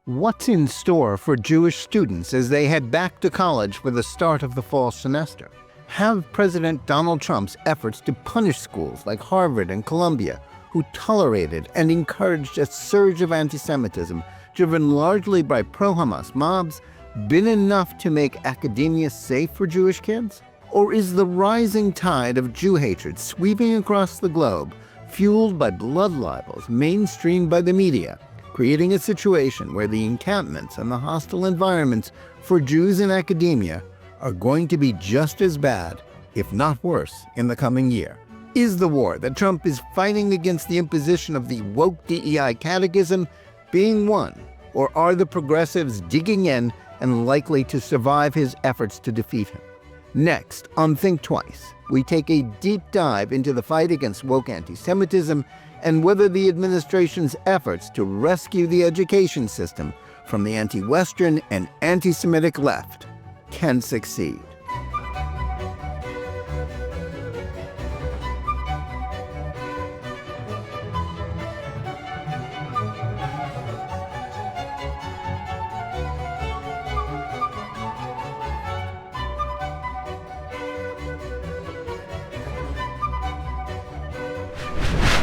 What's in store for Jewish students as they head back to college for the start of the fall semester? Have President Donald Trump's efforts to punish schools like Harvard and Columbia, who tolerated and encouraged a surge of antisemitism driven largely by pro-Hamas mobs, been enough to make academia safe for Jewish kids? Or is the rising tide of Jew hatred sweeping across the globe, fueled by blood libels mainstreamed by the media, creating a situation where the encampments and the hostile environments for Jews in academia are going to be just as bad, if not worse, in the coming year? Is the war that Trump is fighting against the imposition of the woke DEI catechism being won, or are the progressives digging in and likely to survive his efforts to defeat him? Next, on Think Twice, we take a deep dive into the fight against woke antisemitism and whether the administration's efforts to rescue the education system from the anti-Western and anti-Semitic left can succeed.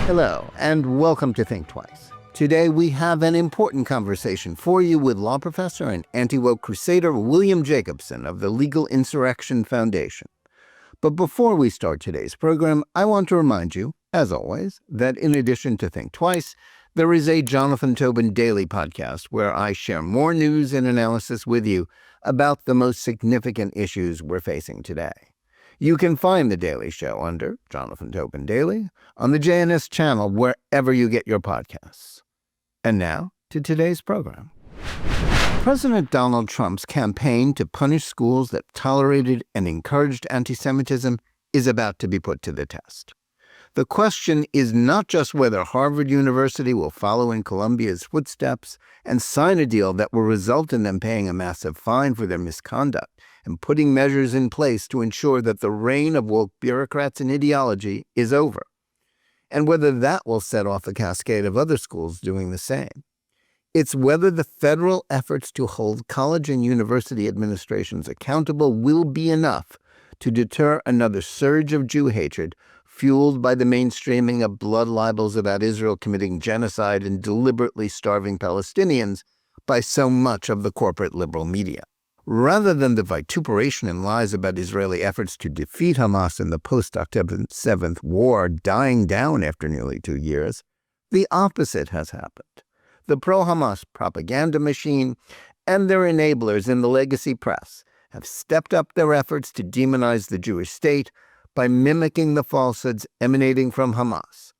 Hello, and welcome to Think Twice. Today we have an important conversation for you with law professor and anti-woke crusader William Jacobson of the Legal Insurrection Foundation. But before we start today's program, I want to remind you, as always, that in addition to Think Twice, there is a Jonathan Tobin daily podcast where I share more news and analysis with you about the most significant issues we're facing today. You can find the Daily Show under Jonathan Tobin Daily on the JNS channel wherever you get your podcasts. And now to today's program. President Donald Trump's campaign to punish schools that tolerated and encouraged anti-Semitism is about to be put to the test. The question is not just whether Harvard University will follow in Columbia's footsteps and sign a deal that will result in them paying a massive fine for their misconduct and putting measures in place to ensure that the reign of woke bureaucrats and ideology is over, and whether that will set off a cascade of other schools doing the same. It's whether the federal efforts to hold college and university administrations accountable will be enough to deter another surge of Jew hatred fueled by the mainstreaming of blood libels about Israel committing genocide and deliberately starving Palestinians by so much of the corporate liberal media. Rather than the vituperation and lies about Israeli efforts to defeat Hamas in the post-October 7th war dying down after nearly 2 years, the opposite has happened. The pro-Hamas propaganda machine and their enablers in the legacy press have stepped up their efforts to demonize the Jewish state by mimicking the falsehoods emanating from Hamas.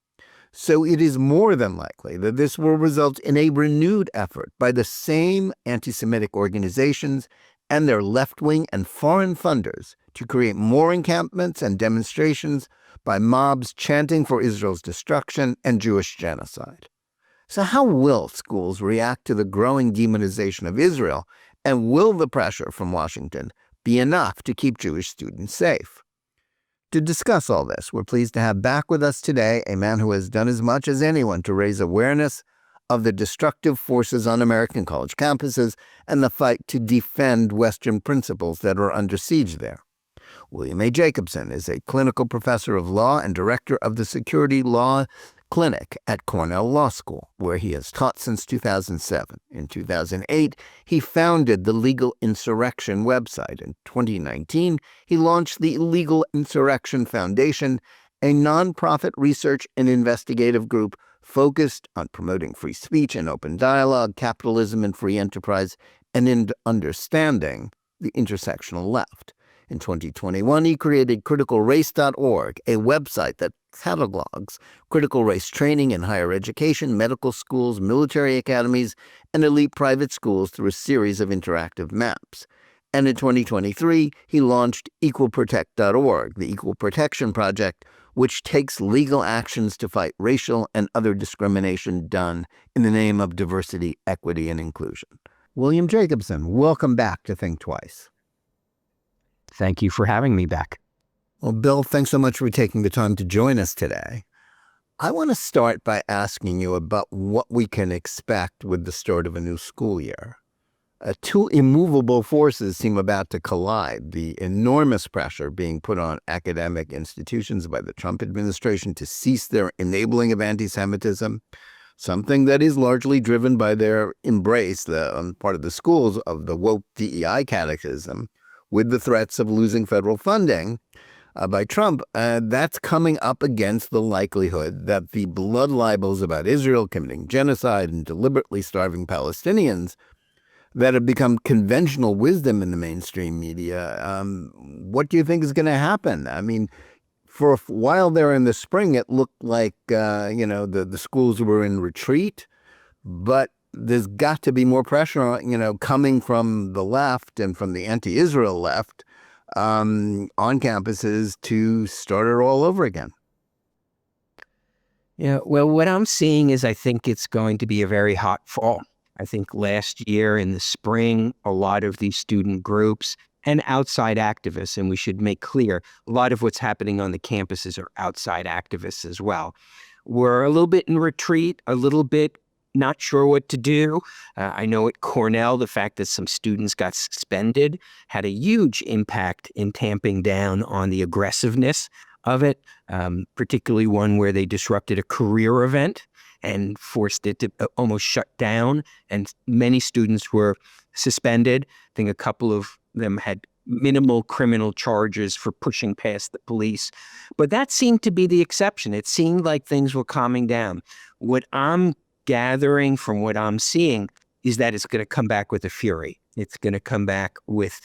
So it is more than likely that this will result in a renewed effort by the same anti-Semitic organizations and their left-wing and foreign funders to create more encampments and demonstrations by mobs chanting for Israel's destruction and Jewish genocide. So how will schools react to the growing demonization of Israel, and will the pressure from Washington be enough to keep Jewish students safe? To discuss all this, we're pleased to have back with us today a man who has done as much as anyone to raise awareness of the destructive forces on American college campuses and the fight to defend Western principles that are under siege there. William A. Jacobson is a clinical professor of law and director of the Security Law Clinic at Cornell Law School, where he has taught since 2007. In 2008, he founded the Legal Insurrection website. In 2019, he launched the Legal Insurrection Foundation, a nonprofit research and investigative group focused on promoting free speech and open dialogue, capitalism and free enterprise, and in understanding the intersectional left. In 2021, he created criticalrace.org, a website that catalogs critical race training in higher education, medical schools, military academies, and elite private schools through a series of interactive maps. And in 2023, he launched equalprotect.org, the Equal Protection Project, which takes legal actions to fight racial and other discrimination done in the name of diversity, equity, and inclusion. William Jacobson, welcome back to Think Twice. Thank you for having me back. Well, Bill, thanks so much for taking the time to join us today. I want to start by asking you about what we can expect with the start of a new school year. Two immovable forces seem about to collide: the enormous pressure being put on academic institutions by the Trump administration to cease their enabling of anti-Semitism, something that is largely driven by their embrace, on part of the schools, of the woke DEI catechism, with the threats of losing federal funding by Trump. That's coming up against the likelihood that the blood libels about Israel committing genocide and deliberately starving Palestinians that have become conventional wisdom in the mainstream media. What do you think is going to happen? I mean, for a while there in the spring, it looked like, the schools were in retreat, but there's got to be more pressure, coming from the left and from the anti-Israel left on campuses to start it all over again. Yeah, well, what I'm seeing is I think it's going to be a very hot fall. I think last year in the spring, a lot of these student groups and outside activists, and we should make clear, a lot of what's happening on the campuses are outside activists as well, were a little bit in retreat, a little bit not sure what to do. I know at Cornell, the fact that some students got suspended had a huge impact in tamping down on the aggressiveness of it, particularly one where they disrupted a career event and forced it to almost shut down. And many students were suspended. I think a couple of them had minimal criminal charges for pushing past the police. But that seemed to be the exception. It seemed like things were calming down. What I'm gathering from what I'm seeing is that it's going to come back with a fury. It's going to come back with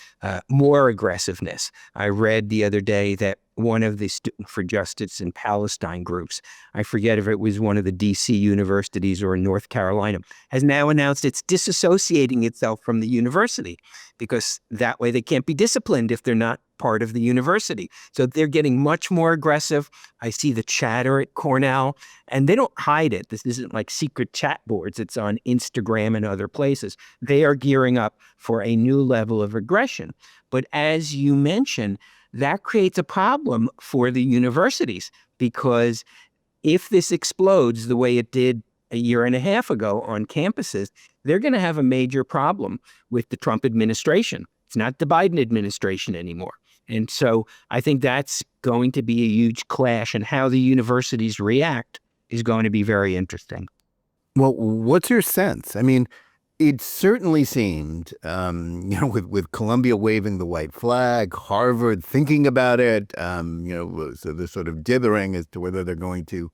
more aggressiveness. I read the other day that one of the Student for Justice in Palestine groups, I forget if it was one of the DC universities or in North Carolina, has now announced it's disassociating itself from the university because that way they can't be disciplined if they're not part of the university. So they're getting much more aggressive. I see the chatter at Cornell, and they don't hide it. This isn't like secret chat boards. It's on Instagram and other places. They are gearing up for a new level of aggression. But as you mentioned, that creates a problem for the universities, because if this explodes the way it did a year and a half ago on campuses, they're going to have a major problem with the Trump administration. It's not the Biden administration anymore. And so I think that's going to be a huge clash, and how the universities react is going to be very interesting. Well, what's your sense? I mean, it certainly seemed, with Columbia waving the white flag, Harvard thinking about it, so they're sort of dithering as to whether they're going to,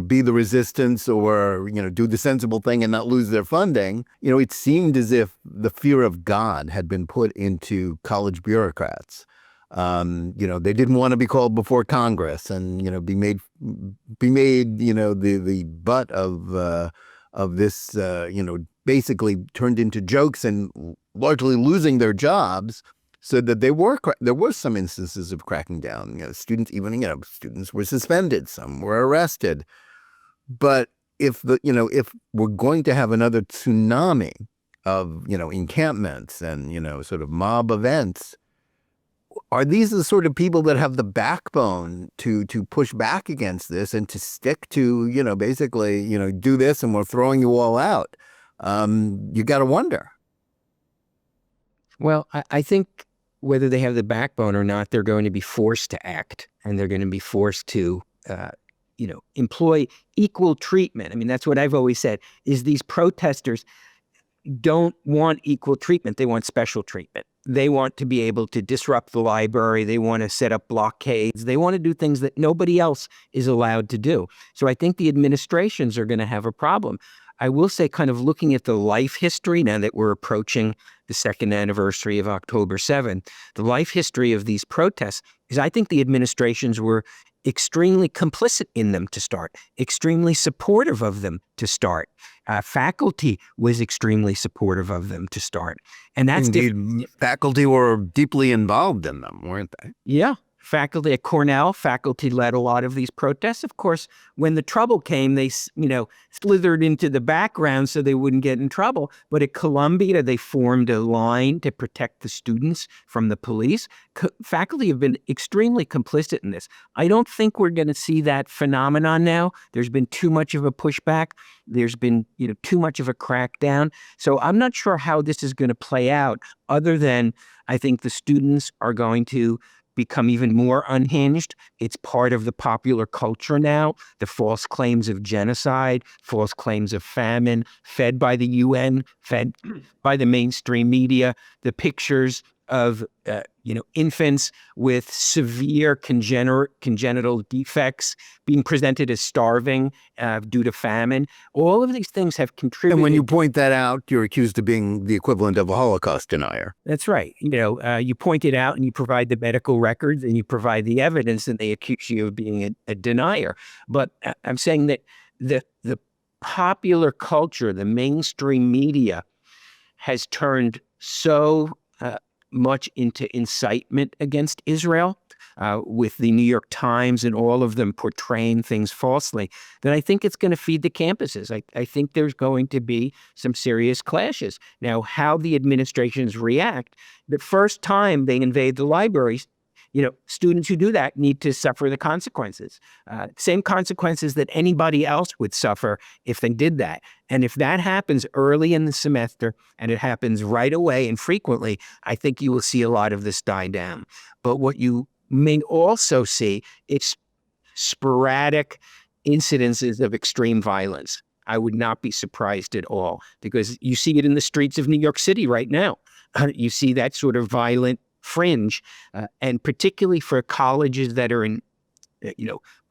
be the resistance or, do the sensible thing and not lose their funding. It seemed as if the fear of God had been put into college bureaucrats. They didn't want to be called before Congress and, be made, the butt of this, basically turned into jokes and largely losing their jobs, so that there were some instances of cracking down. Students were suspended, some were arrested. But if we're going to have another tsunami of, encampments and, sort of mob events, are these the sort of people that have the backbone to push back against this and to stick to, basically, do this and we're throwing you all out? You got to wonder. Well, I think whether they have the backbone or not, they're going to be forced to act, and they're going to be forced to, employ equal treatment. I mean, that's what I've always said, is these protesters don't want equal treatment. They want special treatment. They want to be able to disrupt the library. They want to set up blockades. They want to do things that nobody else is allowed to do. So I think the administrations are going to have a problem. I will say, kind of looking at the life history, now that we're approaching the second anniversary of October 7th, the life history of these protests is, I think the administrations were extremely complicit in them to start, extremely supportive of them to start. Faculty was extremely supportive of them to start. And that's Indeed, faculty were deeply involved in them, weren't they? Yeah. faculty at Cornell, faculty led a lot of these protests. Of course, when the trouble came, they, slithered into the background so they wouldn't get in trouble. But at Columbia, they formed a line to protect the students from the police. Faculty have been extremely complicit in this. I don't think we're going to see that phenomenon now. There's been too much of a pushback. There's been, too much of a crackdown. So I'm not sure how this is going to play out, other than I think the students are going to become even more unhinged. It's part of the popular culture now. The false claims of genocide, false claims of famine, fed by the UN, fed by the mainstream media, the pictures of infants with severe congenital defects being presented as starving due to famine. All of these things have contributed. And when you point that out, you're accused of being the equivalent of a Holocaust denier. That's right. You point it out and you provide the medical records and you provide the evidence, and they accuse you of being a denier. But I'm saying that the popular culture, the mainstream media, has turned so much into incitement against Israel, with the New York Times and all of them portraying things falsely, that I think it's going to feed the campuses. I think there's going to be some serious clashes. Now, how the administrations react, the first time they invade the libraries, students who do that need to suffer the consequences, same consequences that anybody else would suffer if they did that. And if that happens early in the semester and it happens right away and frequently, I think you will see a lot of this die down. But what you may also see is sporadic incidences of extreme violence. I would not be surprised at all, because you see it in the streets of New York City right now. You see that sort of violent fringe, and particularly for colleges that are in,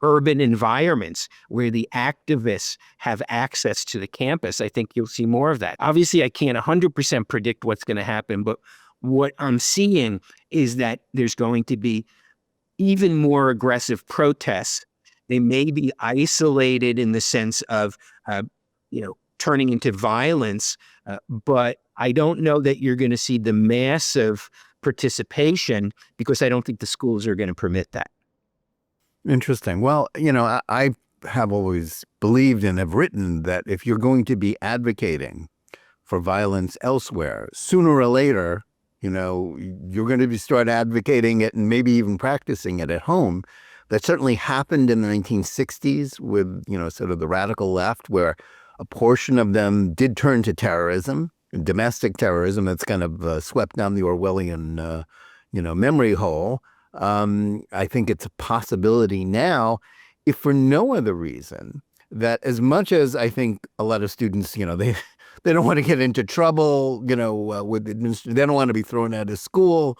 urban environments where the activists have access to the campus. I think you'll see more of that. Obviously, I can't 100% predict what's going to happen, but what I'm seeing is that there's going to be even more aggressive protests. They may be isolated in the sense of, turning into violence, but I don't know that you're going to see the massive participation, because I don't think the schools are going to permit that. Interesting. Well, I have always believed and have written that if you're going to be advocating for violence elsewhere, sooner or later, you're going to start advocating it and maybe even practicing it at home. That certainly happened in the 1960s with, sort of the radical left, where a portion of them did turn to terrorism, domestic terrorism that's kind of swept down the Orwellian, memory hole. I think it's a possibility now, if for no other reason, that as much as I think a lot of students, they don't want to get into trouble, with they don't want to be thrown out of school.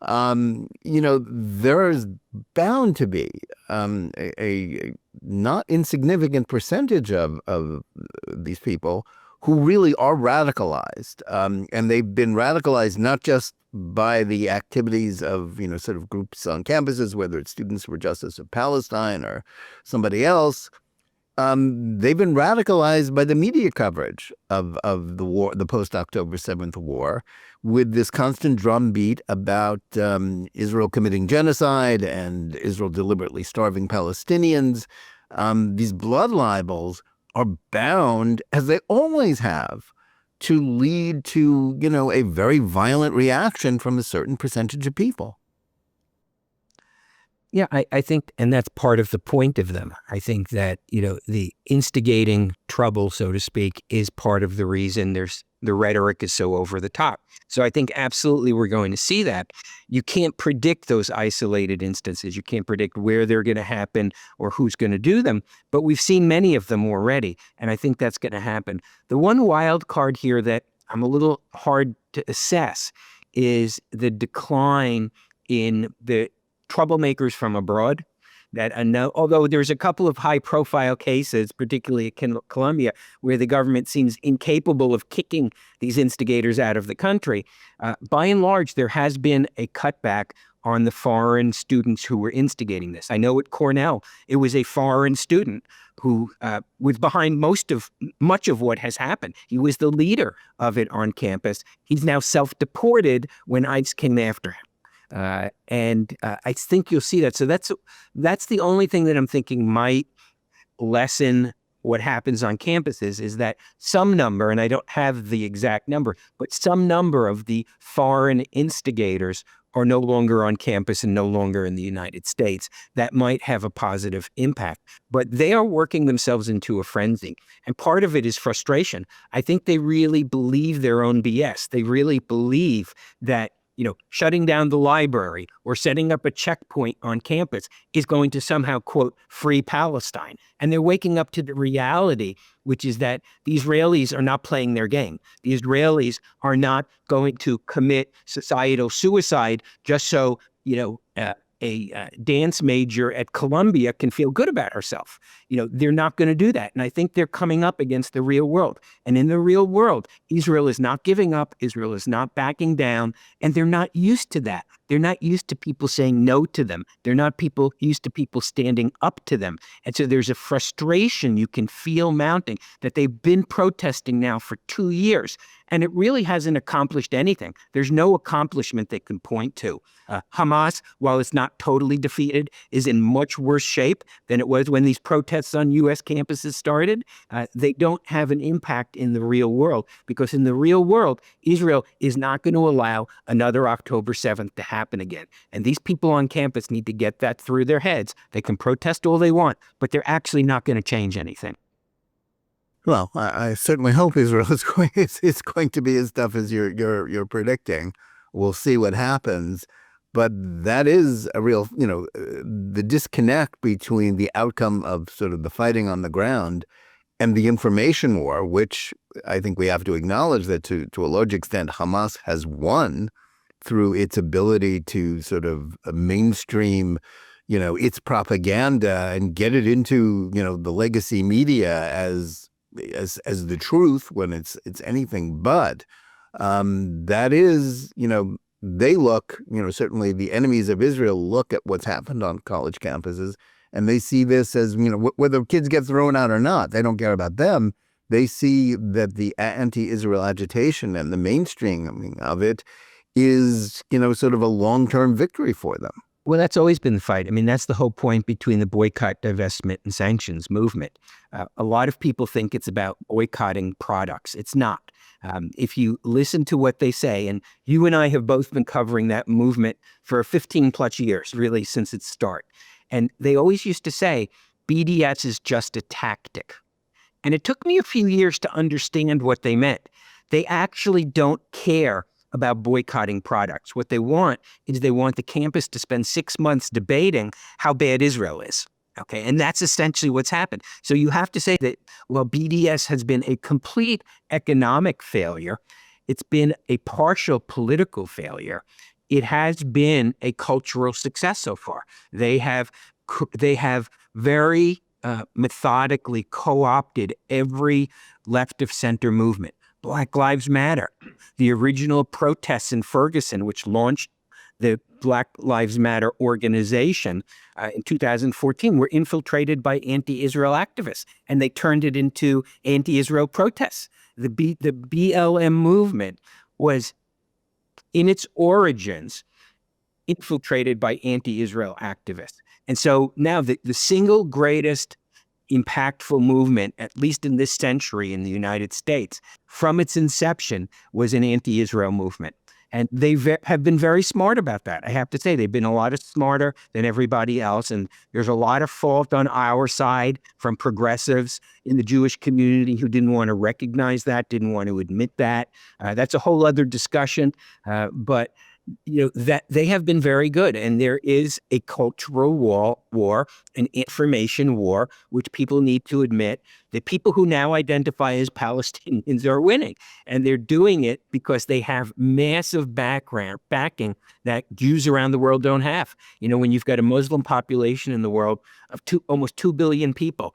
There's bound to be a not insignificant percentage of these people who really are radicalized. And they've been radicalized not just by the activities of, sort of groups on campuses, whether it's Students for Justice of Palestine or somebody else. They've been radicalized by the media coverage of the war, the post-October 7th war, with this constant drumbeat about Israel committing genocide and Israel deliberately starving Palestinians. These blood libels are bound, as they always have, to lead to, a very violent reaction from a certain percentage of people. Yeah, I think, and that's part of the point of them. I think that, the instigating trouble, so to speak, is part of the reason the rhetoric is so over the top. So I think absolutely we're going to see that. You can't predict those isolated instances. You can't predict where they're going to happen or who's going to do them, but we've seen many of them already, and I think that's going to happen. The one wild card here that I'm a little hard to assess is the decline in the troublemakers from abroad. Although there's a couple of high-profile cases, particularly at Columbia, where the government seems incapable of kicking these instigators out of the country, by and large, there has been a cutback on the foreign students who were instigating this. I know at Cornell, it was a foreign student who was behind much of what has happened. He was the leader of it on campus. He's now self-deported when ICE came after him. I think you'll see that. So that's the only thing that I'm thinking might lessen what happens on campuses, is that some number, and I don't have the exact number, but some number of the foreign instigators are no longer on campus and no longer in the United States. That might have a positive impact. But they are working themselves into a frenzy. And part of it is frustration. I think they really believe their own BS. They really believe that shutting down the library or setting up a checkpoint on campus is going to somehow, quote, free Palestine. And they're waking up to the reality, which is that the Israelis are not playing their game. The Israelis are not going to commit societal suicide just so, a dance major at Columbia can feel good about herself. They're not going to do that. And I think they're coming up against the real world. And in the real world, Israel is not giving up. Israel is not backing down. And they're not used to that. They're not used to people saying no to them. They're not used to people standing up to them. And so there's a frustration you can feel mounting that they've been protesting now for 2 years. And it really hasn't accomplished anything. There's no accomplishment they can point to. Hamas, while it's not totally defeated, is in much worse shape than it was when these protests on U.S. campuses started. They don't have an impact in the real world, because in the real world, Israel is not going to allow another October 7th to happen again. And these people on campus need to get that through their heads. They can protest all they want, but they're actually not going to change anything. Well, I certainly hope Israel is going to be as tough as you're predicting. We'll see what happens. But that is a real, the disconnect between the outcome of sort of the fighting on the ground and the information war, which I think we have to acknowledge that to a large extent Hamas has won through its ability to sort of mainstream its propaganda and get it into the legacy media as the truth when it's anything but. That is, they look, certainly the enemies of Israel look at what's happened on college campuses, and they see this as, whether kids get thrown out or not, they don't care about them. They see that the anti-Israel agitation and the mainstreaming of it is, sort of a long-term victory for them. Well, that's always been the fight. I mean, that's the whole point between the boycott, divestment, and sanctions movement. A lot of people think it's about boycotting products. It's not. If you listen to what they say, and you and I have both been covering that movement for 15 plus years, really since its start. And they always used to say, BDS is just a tactic. And it took me a few years to understand what they meant. They actually don't care about boycotting products. What they want is they want the campus to spend 6 months debating how bad Israel is. Okay, and that's essentially what's happened. So you have to say that, well, BDS has been a complete economic failure. It's been a partial political failure. It has been a cultural success so far. They have very methodically co-opted every left of center movement. Black Lives Matter, the original protests in Ferguson, which launched the Black Lives Matter organization in 2014, were infiltrated by anti-Israel activists, and they turned it into anti-Israel protests. The BLM movement was, in its origins, infiltrated by anti-Israel activists. And so now the single greatest impactful movement, at least in this century in the United States, from its inception, was an anti-Israel movement. And they have been very smart about that. I have to say, they've been a lot smarter than everybody else. And there's a lot of fault on our side from progressives in the Jewish community who didn't want to recognize that, didn't want to admit that. That's a whole other discussion. But that they have been very good. And there is a cultural war, an information war, which people need to admit that people who now identify as Palestinians are winning. And they're doing it because they have massive backing that Jews around the world don't have. When you've got a Muslim population in the world of almost 2 billion people,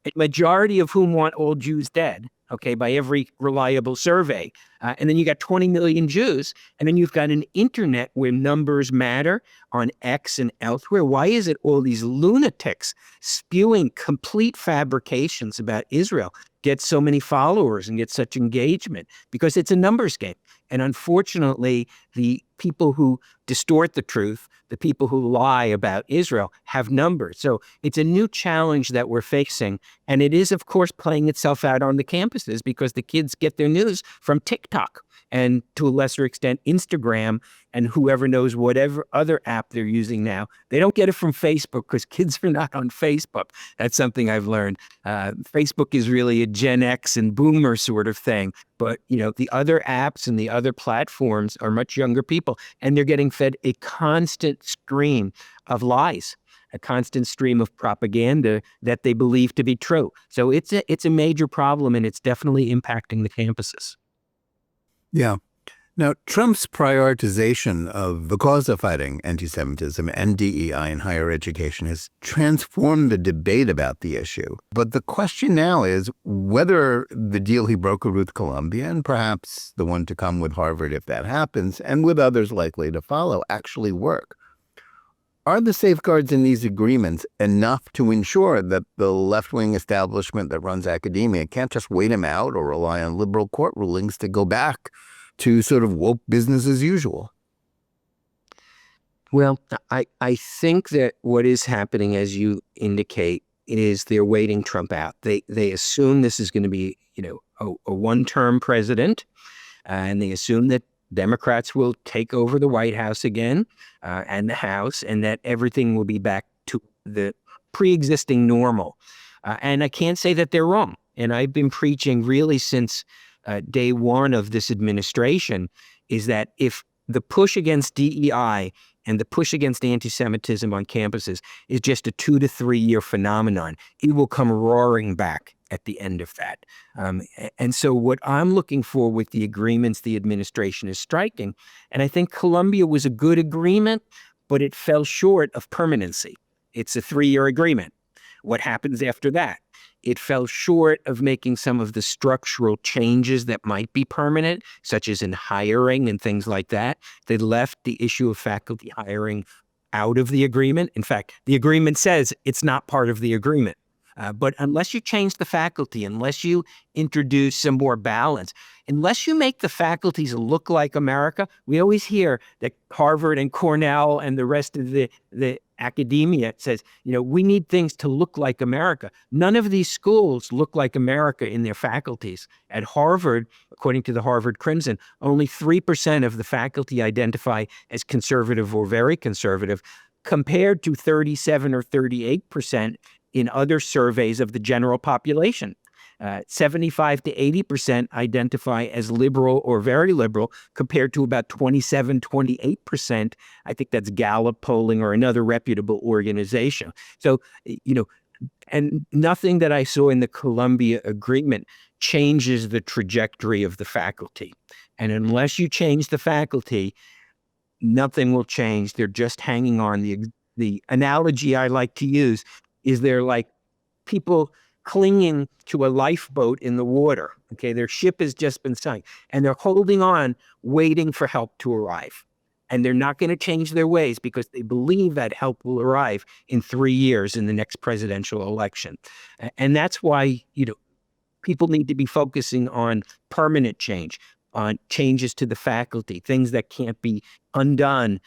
a majority of whom want all Jews dead, okay, by every reliable survey. And then you got 20 million Jews, and then you've got an internet where numbers matter on X and elsewhere. Why is it all these lunatics spewing complete fabrications about Israel get so many followers and get such engagement? Because it's a numbers game. And unfortunately, the people who distort the truth, the people who lie about Israel have numbers. So it's a new challenge that we're facing. And it is, of course, playing itself out on the campuses because the kids get their news from TikTok and to a lesser extent, Instagram and whoever knows whatever other app they're using now. They don't get it from Facebook because kids are not on Facebook. That's something I've learned. Facebook is really a Gen X and boomer sort of thing. But, the other apps and the other platforms are much younger people, and they're getting fed a constant stream of lies, a constant stream of propaganda that they believe to be true. So it's a major problem, and it's definitely impacting the campuses. Yeah. Now, Trump's prioritization of the cause of fighting anti-Semitism and DEI in higher education has transformed the debate about the issue. But the question now is whether the deal he brokered with Columbia, and perhaps the one to come with Harvard if that happens, and with others likely to follow, actually work. Are the safeguards in these agreements enough to ensure that the left-wing establishment that runs academia can't just wait him out or rely on liberal court rulings to go back to sort of woke business as usual? Well, I think that what is happening, as you indicate, is they're waiting Trump out. They assume this is going to be, a one-term president, and they assume that Democrats will take over the White House again and the House, and that everything will be back to the pre-existing normal. And I can't say that they're wrong. And I've been preaching really since day one of this administration is that if the push against DEI and the push against anti-Semitism on campuses is just a 2 to 3 year phenomenon, it will come roaring back at the end of that. And so what I'm looking for with the agreements the administration is striking, and I think Columbia was a good agreement, but it fell short of permanency. It's a 3-year agreement. What happens after that? It fell short of making some of the structural changes that might be permanent, such as in hiring and things like that. They left the issue of faculty hiring out of the agreement. In fact, the agreement says it's not part of the agreement. But unless you change the faculty, unless you introduce some more balance, unless you make the faculties look like America, we always hear that Harvard and Cornell and the rest of the academia says, we need things to look like America. None of these schools look like America in their faculties. At Harvard, according to the Harvard Crimson, only 3% of the faculty identify as conservative or very conservative, compared to 37 or 38% in other surveys of the general population. 75 to 80% identify as liberal or very liberal, compared to about 27, 28%. I think that's Gallup polling or another reputable organization. So, and nothing that I saw in the Columbia Agreement changes the trajectory of the faculty. And unless you change the faculty, nothing will change. They're just hanging on. The analogy I like to use is they're like people clinging to a lifeboat in the water. Okay, their ship has just been sunk, and they're holding on, waiting for help to arrive. And they're not going to change their ways because they believe that help will arrive in 3 years in the next presidential election. And that's why, people need to be focusing on permanent change, on changes to the faculty, things that can't be undone.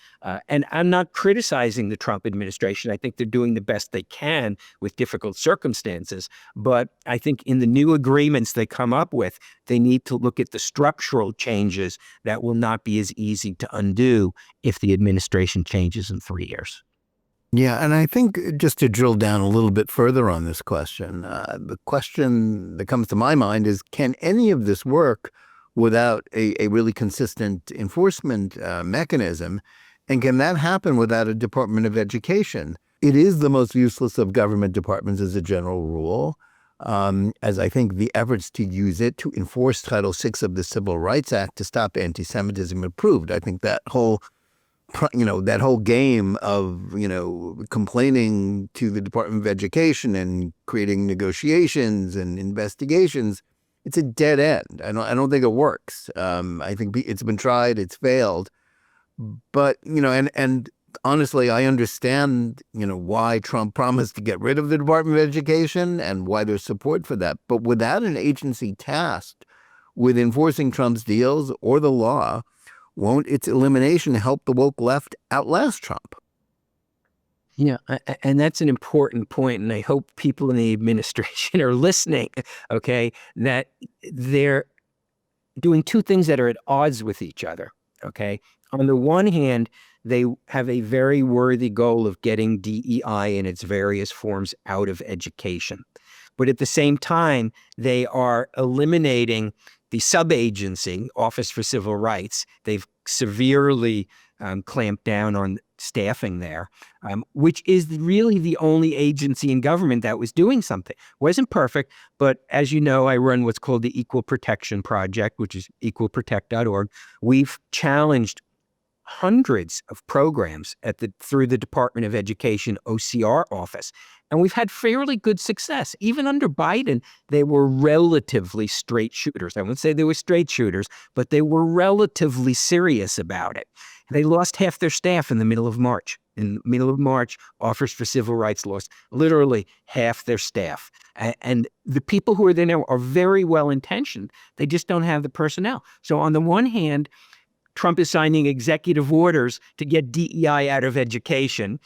And I'm not criticizing the Trump administration. I think they're doing the best they can with difficult circumstances. But I think in the new agreements they come up with, they need to look at the structural changes that will not be as easy to undo if the administration changes in 3 years. Yeah, and I think just to drill down a little bit further on this question, the question that comes to my mind is, can any of this work without a really consistent enforcement mechanism? And can that happen without a Department of Education? It is the most useless of government departments as a general rule, as I think the efforts to use it to enforce Title VI of the Civil Rights Act to stop anti-Semitism improved. I think that whole game of, complaining to the Department of Education and creating negotiations and investigations, it's a dead end. I don't think it works. I think it's been tried, it's failed. But, and honestly, I understand, why Trump promised to get rid of the Department of Education and why there's support for that. But without an agency tasked with enforcing Trump's deals or the law, Won't its elimination help the woke left outlast Trump? Yeah, and that's an important point, and I hope people in the administration are listening, okay, that they're doing two things that are at odds with each other, okay? On the one hand, they have a very worthy goal of getting DEI in its various forms out of education. But at the same time, they are eliminating the sub-agency, Office for Civil Rights. They've severely clamped down on staffing there, which is really the only agency in government that was doing something. Wasn't perfect, but as you know, I run what's called the Equal Protection Project, which is equalprotect.org. We've challenged hundreds of programs through the Department of Education OCR office. And we've had fairly good success. Even under Biden, they were relatively straight shooters. I wouldn't say they were straight shooters, but they were relatively serious about it. They lost half their staff in the middle of March. In the middle of March, Office for Civil Rights lost literally half their staff. And the people who are there now are very well-intentioned. They just don't have the personnel. So on the one hand, Trump is signing executive orders to get DEI out of education.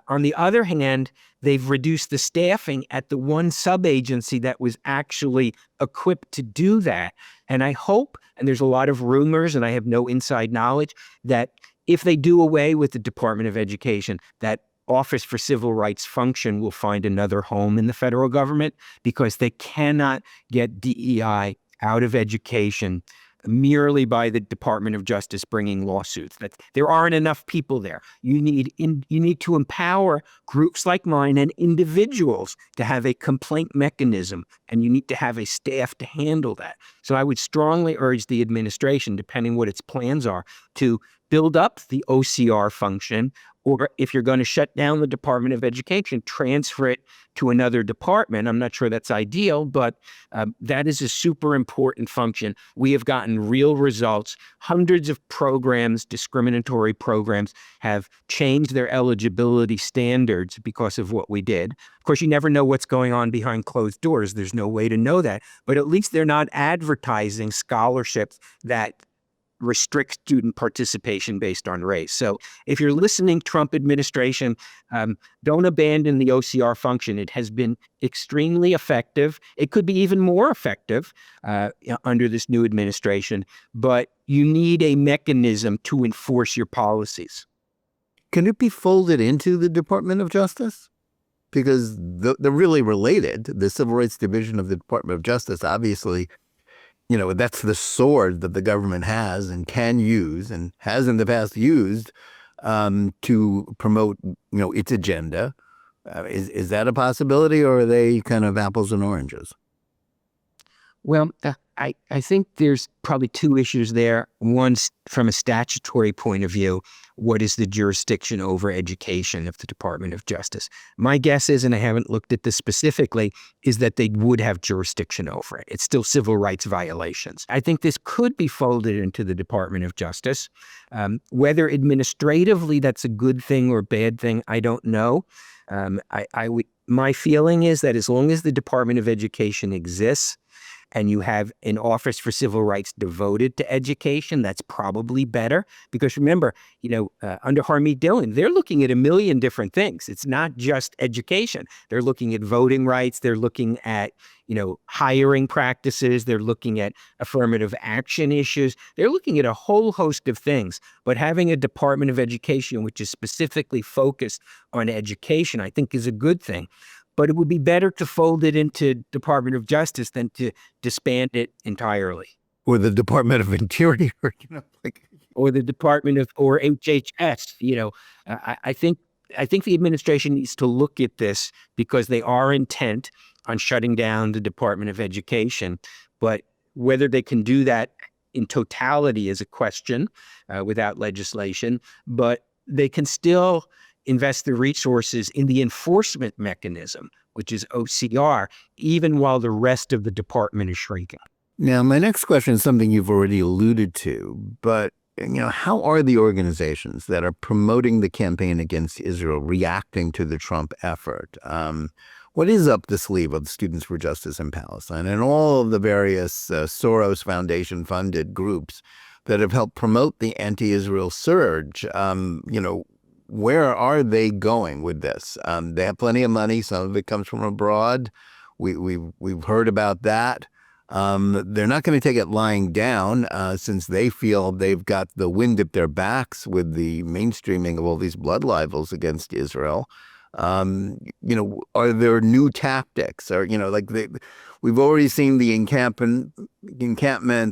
On the other hand, they've reduced the staffing at the one sub-agency that was actually equipped to do that. And I hope, and there's a lot of rumors, and I have no inside knowledge, that if they do away with the Department of Education, that Office for Civil Rights function will find another home in the federal government, because they cannot get DEI out of education merely by the Department of Justice bringing lawsuits. That there aren't enough people there. You need to empower groups like mine and individuals to have a complaint mechanism, and you need to have a staff to handle that. So I would strongly urge the administration, depending what its plans are, to build up the OCR function, or if you're going to shut down the Department of Education, transfer it to another department. I'm not sure that's ideal, but that is a super important function. We have gotten real results. Hundreds of programs, discriminatory programs, have changed their eligibility standards because of what we did. Of course, you never know what's going on behind closed doors. There's no way to know that. But at least they're not advertising scholarships that restrict student participation based on race. So if you're listening, Trump administration, don't abandon the OCR function. It has been extremely effective. It could be even more effective under this new administration, but you need a mechanism to enforce your policies. Can it be folded into the Department of Justice? Because they're really related. The Civil Rights Division of the Department of Justice, obviously, that's the sword that the government has and can use and has in the past used to promote, its agenda. Is that a possibility, or are they kind of apples and oranges? Well, I think there's probably two issues there. One's from a statutory point of view. What is the jurisdiction over education of the Department of Justice? My guess is, and I haven't looked at this specifically, is that they would have jurisdiction over it. It's still civil rights violations. I think this could be folded into the Department of Justice. Whether administratively that's a good thing or a bad thing, I don't know. My feeling is that as long as the Department of Education exists, and you have an Office for Civil Rights devoted to education, that's probably better. Because remember, under Harmeet Dillon, they're looking at a million different things. It's not just education. They're looking at voting rights. They're looking at, hiring practices. They're looking at affirmative action issues. They're looking at a whole host of things. But having a Department of Education, which is specifically focused on education, I think is a good thing. But it would be better to fold it into Department of Justice than to disband it entirely. Or the Department of Interior, or the Department of, or HHS. I think the administration needs to look at this, because they are intent on shutting down the Department of Education. But whether they can do that in totality is a question without legislation. But they can still invest the resources in the enforcement mechanism, which is OCR, even while the rest of the department is shrinking. Now, my next question is something you've already alluded to, but how are the organizations that are promoting the campaign against Israel reacting to the Trump effort? What is up the sleeve of the Students for Justice in Palestine and all of the various Soros Foundation funded groups that have helped promote the anti-Israel surge. Where are they going with this? They have plenty of money. Some of it comes from abroad. We've heard about that. They're not going to take it lying down since they feel they've got the wind at their backs with the mainstreaming of all these blood libels against Israel. Are there new tactics? Or, we've already seen the encampments,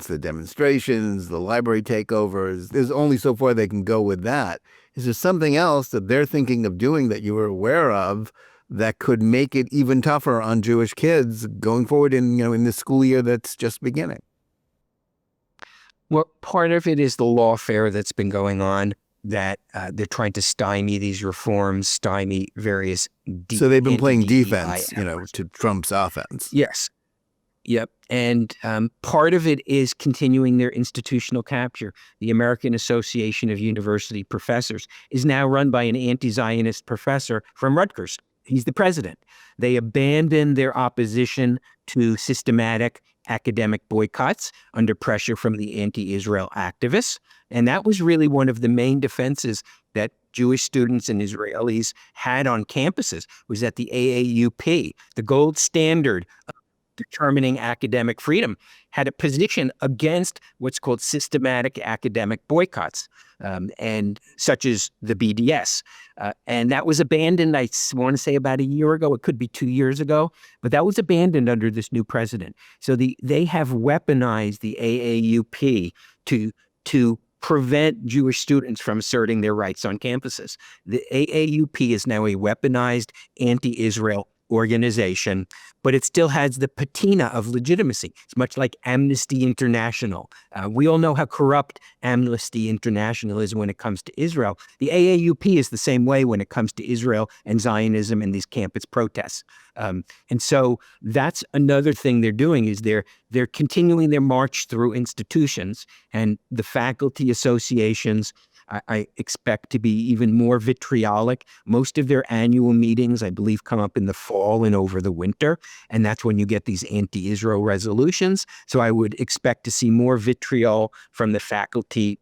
the demonstrations, the library takeovers. There's only so far they can go with that. Is there something else that they're thinking of doing that you were aware of that could make it even tougher on Jewish kids going forward in the school year that's just beginning? Well, part of it is the lawfare that's been going on, that they're trying to stymie these reforms, stymie various So they've been playing anti-DEI defense, efforts. to Trump's offense. Yes. Yep. And part of it is continuing their institutional capture. The American Association of University Professors is now run by an anti-Zionist professor from Rutgers. He's the president. They abandoned their opposition to systematic academic boycotts under pressure from the anti-Israel activists. And that was really one of the main defenses that Jewish students and Israelis had on campuses, was that the AAUP, the gold standard of determining academic freedom, had a position against what's called systematic academic boycotts, and such as the BDS. And that was abandoned, I want to say about a year ago. It could be 2 years ago, but that was abandoned under this new president. So they have weaponized the AAUP to prevent Jewish students from asserting their rights on campuses. The AAUP is now a weaponized anti-Israel organization, but it still has the patina of legitimacy. It's much like Amnesty International. We all know how corrupt Amnesty International is when it comes to Israel. The AAUP is the same way when it comes to Israel and Zionism and these campus protests. And so that's another thing they're doing, is they're continuing their march through institutions, and the faculty associations I expect to be even more vitriolic. Most of their annual meetings, I believe, come up in the fall and over the winter, and that's when you get these anti-Israel resolutions. So I would expect to see more vitriol from the faculty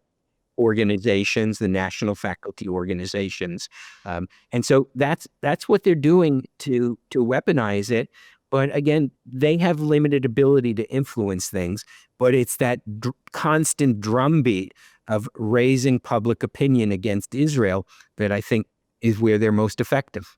organizations, the national faculty organizations. And so that's what they're doing to weaponize it. But again, they have limited ability to influence things, but it's that constant drumbeat of raising public opinion against Israel that I think is where they're most effective.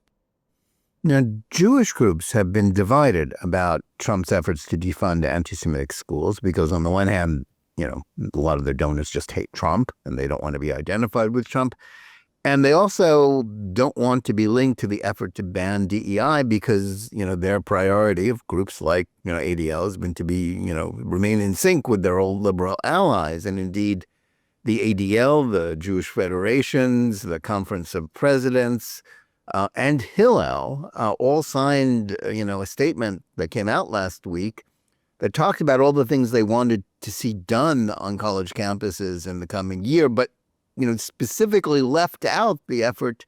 Now, Jewish groups have been divided about Trump's efforts to defund anti-Semitic schools because, on the one hand, a lot of their donors just hate Trump and they don't want to be identified with Trump. And they also don't want to be linked to the effort to ban DEI because, their priority of groups like, ADL has been to be, remain in sync with their old liberal allies. And indeed, the ADL, the Jewish Federations, the Conference of Presidents, and Hillel all signed, a statement that came out last week that talked about all the things they wanted to see done on college campuses in the coming year, but, specifically left out the effort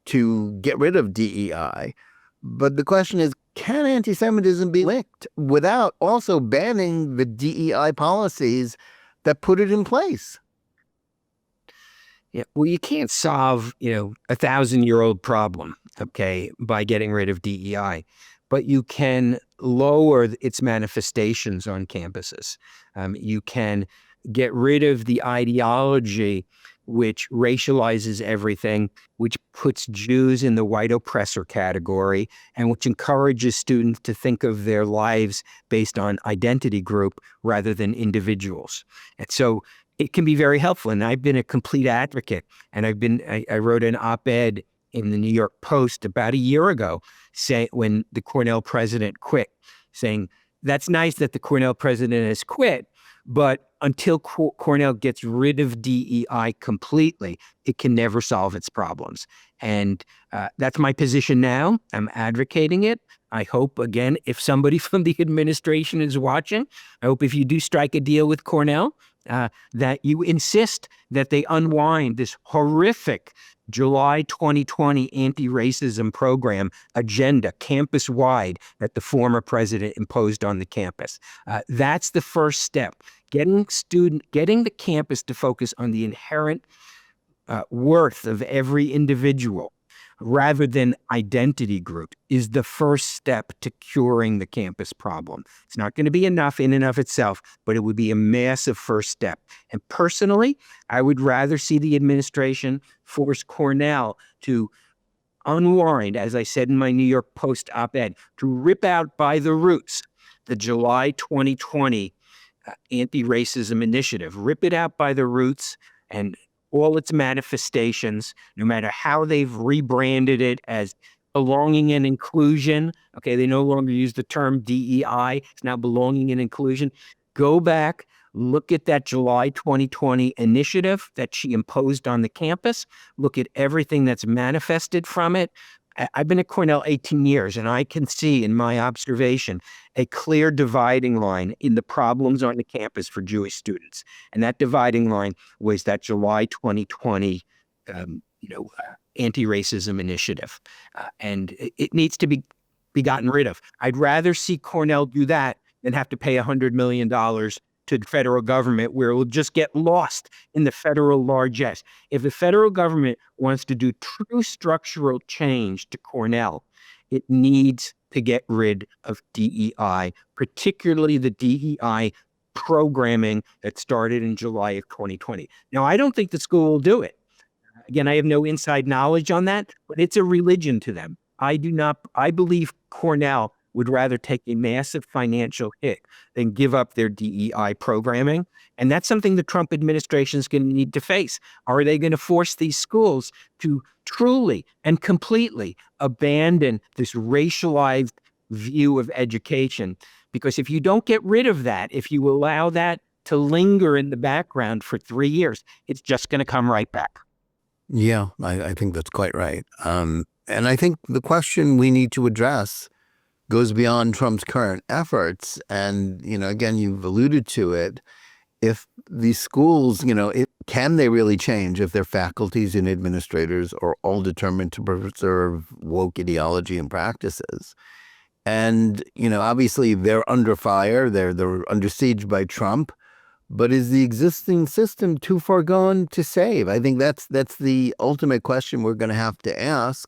to get rid of DEI. But the question is, can anti-Semitism be linked without also banning the DEI policies that put it in place? Yeah, well, you can't solve, a 1,000-year-old problem, okay, by getting rid of DEI, but you can lower its manifestations on campuses. You can get rid of the ideology which racializes everything, which puts Jews in the white oppressor category, and which encourages students to think of their lives based on identity group rather than individuals. And so it can be very helpful. And I've been a complete advocate. And I wrote an op-ed in the New York Post about a year ago, when the Cornell president quit, saying, that's nice that the Cornell president has quit, but until Cornell gets rid of DEI completely, it can never solve its problems. And that's my position now. I'm advocating it. I hope, again, if somebody from the administration is watching, I hope if you do strike a deal with Cornell, that you insist that they unwind this horrific July 2020 anti-racism program agenda campus-wide that the former president imposed on the campus. That's the first step. Getting the campus to focus on the inherent worth of every individual rather than identity group is the first step to curing the campus problem. It's not going to be enough in and of itself, but it would be a massive first step. And personally, I would rather see the administration force Cornell to unwind, as I said in my New York Post op-ed, to rip out by the roots the July 2020 anti-racism initiative, rip it out by the roots and all its manifestations, no matter how they've rebranded it as belonging and inclusion. Okay, they no longer use the term DEI. It's now belonging and inclusion. Go back, look at that July 2020 initiative that she imposed on the campus. Look at everything that's manifested from it. I've been at Cornell 18 years, and I can see in my observation a clear dividing line in the problems on the campus for Jewish students. And that dividing line was that July 2020 anti-racism initiative. And it needs to be gotten rid of. I'd rather see Cornell do that than have to pay $100 million to the federal government, where it will just get lost in the federal largesse. If the federal government wants to do true structural change to Cornell, it needs to get rid of DEI, particularly the DEI programming that started in July of 2020. Now, I don't think the school will do it. Again, I have no inside knowledge on that, but it's a religion to them. I believe Cornell would rather take a massive financial hit than give up their DEI programming. And that's something the Trump administration is going to need to face. Are they going to force these schools to truly and completely abandon this racialized view of education? Because if you don't get rid of that, if you allow that to linger in the background for 3 years, it's just going to come right back. Yeah, I think that's quite right. And I think the question we need to address goes beyond Trump's current efforts. And, again, you've alluded to it. If these schools, can they really change if their faculties and administrators are all determined to preserve woke ideology and practices? And, obviously they're under fire. They're under siege by Trump. But is the existing system too far gone to save? I think that's the ultimate question we're going to have to ask.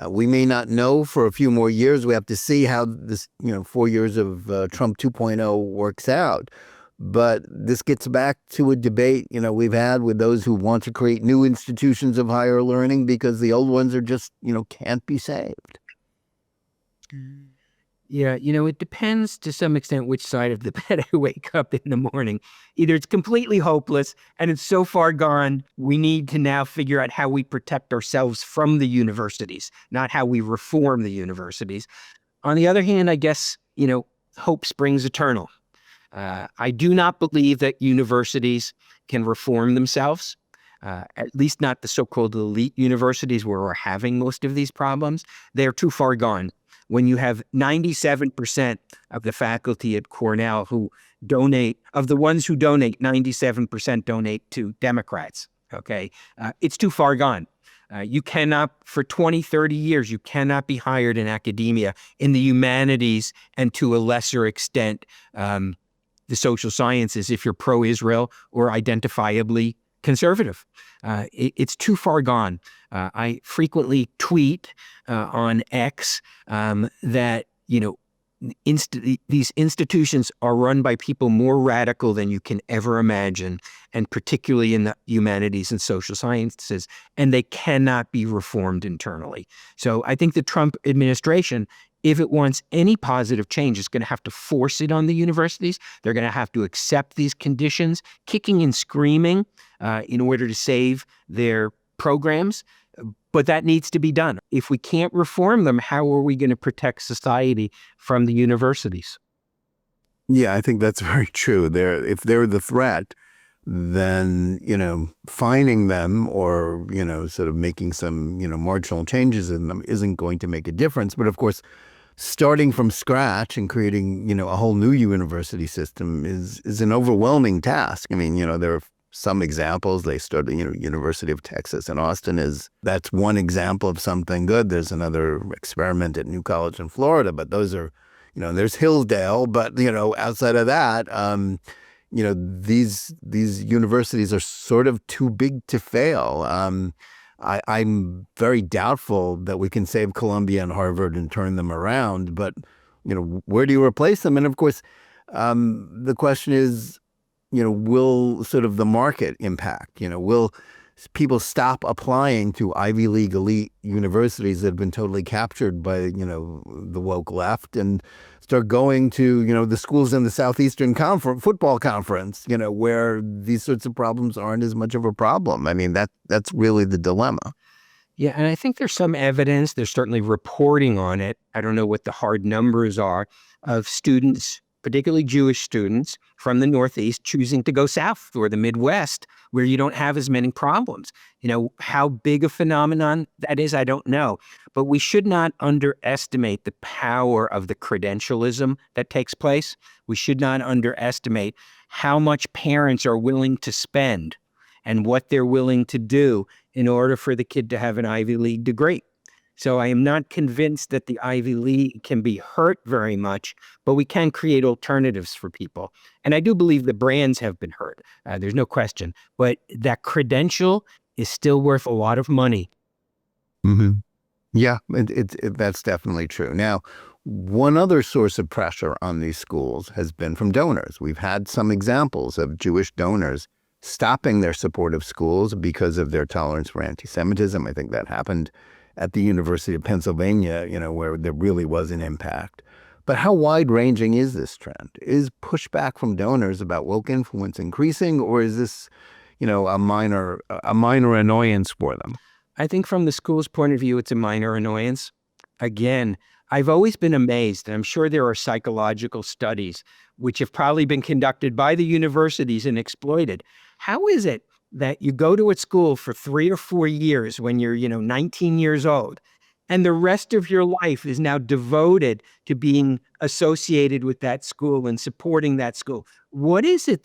We may not know for a few more years. We have to see how this, 4 years of Trump 2.0 works out. But this gets back to a debate, we've had with those who want to create new institutions of higher learning because the old ones are just, can't be saved. Yeah, it depends to some extent which side of the bed I wake up in the morning. Either it's completely hopeless and it's so far gone, we need to now figure out how we protect ourselves from the universities, not how we reform the universities. On the other hand, I guess, hope springs eternal. I do not believe that universities can reform themselves, at least not the so-called elite universities where we're having most of these problems. They're too far gone. When you have 97% of the faculty at Cornell who donate, of the ones who donate, 97% donate to Democrats, okay? It's too far gone. You cannot, for 20, 30 years, you cannot be hired in academia in the humanities and to a lesser extent, the social sciences if you're pro-Israel or identifiably conservative. It's too far gone. I frequently tweet on X that, these institutions are run by people more radical than you can ever imagine, and particularly in the humanities and social sciences, and they cannot be reformed internally. So I think the Trump administration, if it wants any positive change, is going to have to force it on the universities. They're going to have to accept these conditions, kicking and screaming in order to save their programs. But that needs to be done. If we can't reform them, how are we going to protect society from the universities? Yeah, I think that's very true. If they're the threat, then, fining them or, sort of making some, marginal changes in them isn't going to make a difference. But of course, starting from scratch and creating, a whole new university system is an overwhelming task. I mean, there are some examples. They started, University of Texas in Austin that's one example of something good. There's another experiment at New College in Florida, but those are, there's Hillsdale, but, outside of that, these universities are sort of too big to fail. I'm very doubtful that we can save Columbia and Harvard and turn them around, but, where do you replace them? And of course, the question is, will sort of the market impact? Will people stop applying to Ivy League elite universities that have been totally captured by, the woke left and start going to, the schools in the Southeastern Football Conference, where these sorts of problems aren't as much of a problem? I mean, that's really the dilemma. Yeah, and I think there's some evidence, there's certainly reporting on it. I don't know what the hard numbers are of students, particularly Jewish students from the Northeast, choosing to go south or the Midwest, where you don't have as many problems. How big a phenomenon that is, I don't know. But we should not underestimate the power of the credentialism that takes place. We should not underestimate how much parents are willing to spend and what they're willing to do in order for the kid to have an Ivy League degree. So I am not convinced that the Ivy League can be hurt very much, but we can create alternatives for people. And I do believe the brands have been hurt. There's no question. But that credential is still worth a lot of money. Mm-hmm. Yeah, that's definitely true. Now, one other source of pressure on these schools has been from donors. We've had some examples of Jewish donors stopping their support of schools because of their tolerance for anti-Semitism. I think that happened at the University of Pennsylvania, where there really was an impact. But how wide-ranging is this trend? Is pushback from donors about woke influence increasing, or is this, a minor annoyance for them? I think from the school's point of view, it's a minor annoyance. Again, I've always been amazed, and I'm sure there are psychological studies which have probably been conducted by the universities and exploited. How is it that you go to a school for 3 or 4 years when you're, 19 years old, and the rest of your life is now devoted to being associated with that school and supporting that school? What is it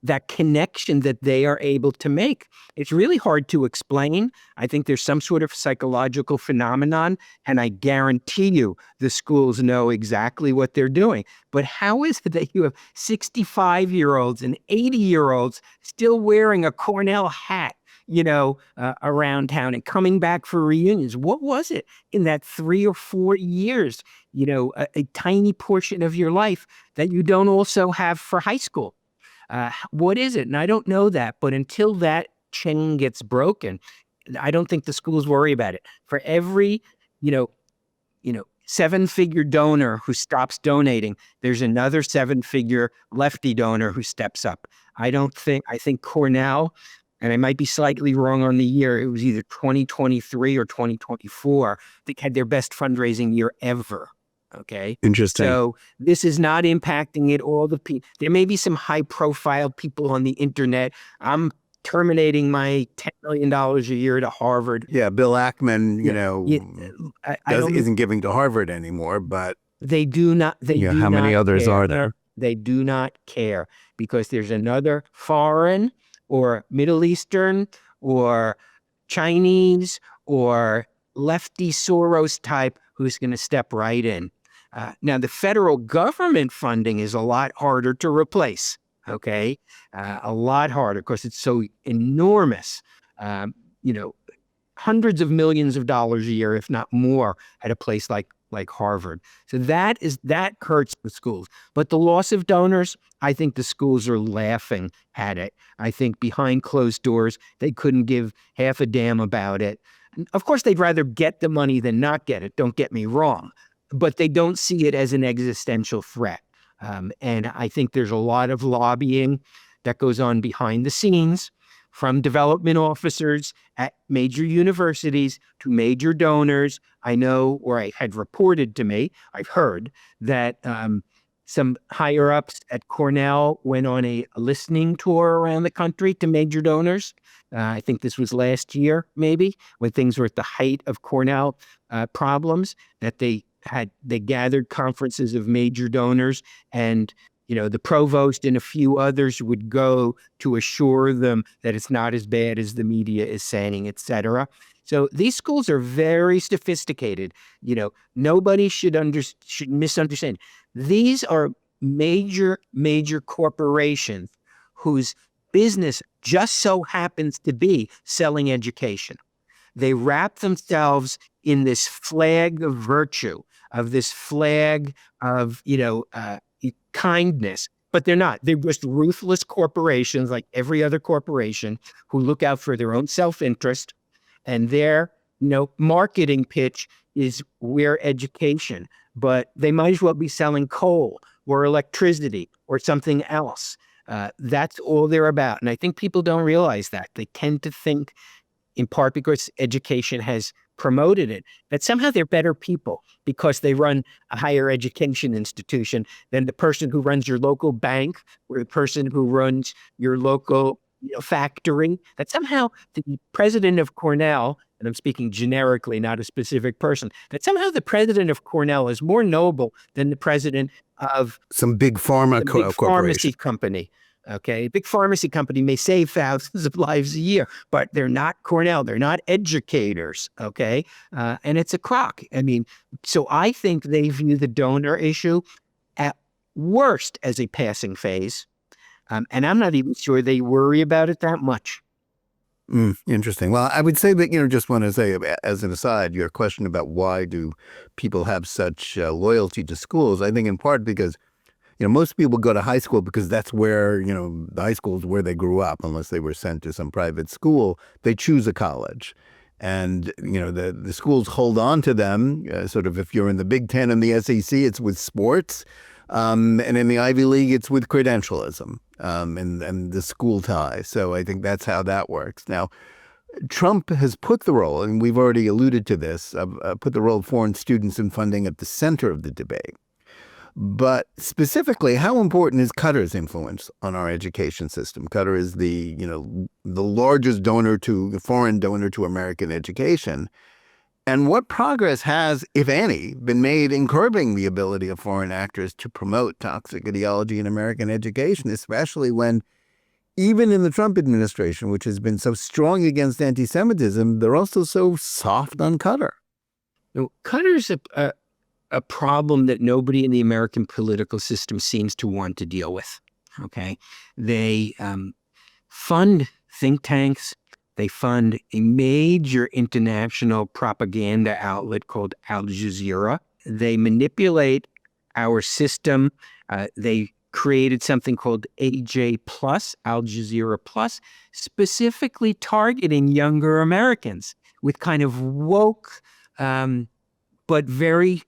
that connection that they are able to make? It's really hard to explain. I think there's some sort of psychological phenomenon, and I guarantee you the schools know exactly what they're doing. But how is it that you have 65-year-olds and 80-year-olds still wearing a Cornell hat, around town and coming back for reunions? What was it in that 3 or 4 years, a tiny portion of your life that you don't also have for high school? What is it? And I don't know that, but until that chain gets broken, I don't think the schools worry about it. For every, 7-figure donor who stops donating, there's another 7-figure lefty donor who steps up. I think Cornell, and I might be slightly wrong on the year, it was either 2023 or 2024, they had their best fundraising year ever. Okay. Interesting. So this is not impacting it. All the people, there may be some high profile people on the internet. I'm terminating my $10 million a year to Harvard. Yeah. Bill Ackman, isn't giving to Harvard anymore, but they do not. How many others are there? They do not care because there's another foreign or Middle Eastern or Chinese or lefty Soros type who's going to step right in. Now, the federal government funding is a lot harder to replace, okay? A lot harder because it's so enormous, hundreds of millions of dollars a year, if not more, at a place like Harvard. So that hurts the schools. But the loss of donors, I think the schools are laughing at it. I think behind closed doors, they couldn't give half a damn about it. Of course, they'd rather get the money than not get it, don't get me wrong, but they don't see it as an existential threat. And I think there's a lot of lobbying that goes on behind the scenes from development officers at major universities to major donors. I know, or I had reported to me, I've heard that some higher ups at Cornell went on a listening tour around the country to major donors. I think this was last year, maybe, when things were at the height of Cornell problems, that they they gathered conferences of major donors, and the provost and a few others would go to assure them that it's not as bad as the media is saying, et cetera. So these schools are very sophisticated. Nobody should misunderstand. These are major corporations whose business just so happens to be selling education. They wrap themselves in this flag of virtue, of this flag of, kindness, but they're not. They're just ruthless corporations like every other corporation who look out for their own self-interest, and their, marketing pitch is we're education, but they might as well be selling coal or electricity or something else. That's all they're about. And I think people don't realize that. They tend to think, in part because education has promoted it, that somehow they're better people because they run a higher education institution than the person who runs your local bank or the person who runs your local factory. That somehow the president of Cornell, and I'm speaking generically, not a specific person, that somehow the president of Cornell is more noble than the president of some big pharma pharmacy company. Okay, a big pharmacy company may save thousands of lives a year, but they're not Cornell. They're not educators. Okay, and it's a crock. So I think they view the donor issue at worst as a passing phase, and I'm not even sure they worry about it that much. Interesting. Well, I would say that, just want to say as an aside, your question about why do people have such loyalty to schools, I think in part because most people go to high school because that's where, the high school is where they grew up, unless they were sent to some private school. They choose a college. And, the schools hold on to them. Sort of if you're in the Big Ten and the SEC, it's with sports. And in the Ivy League, it's with credentialism and the school tie. So I think that's how that works. Now, Trump has put the role, and we've already alluded to this, put the role of foreign students in funding at the center of the debate. But specifically, how important is Qatar's influence on our education system? Qatar is the largest foreign donor to American education. And what progress has, if any, been made in curbing the ability of foreign actors to promote toxic ideology in American education, especially when, even in the Trump administration, which has been so strong against anti-Semitism, they're also so soft on Qatar? Qatar's a problem that nobody in the American political system seems to want to deal with. Okay, they fund think tanks. They fund a major international propaganda outlet called Al Jazeera. They manipulate our system. They created something called AJ Plus, Al Jazeera Plus, specifically targeting younger Americans with kind of woke, but very,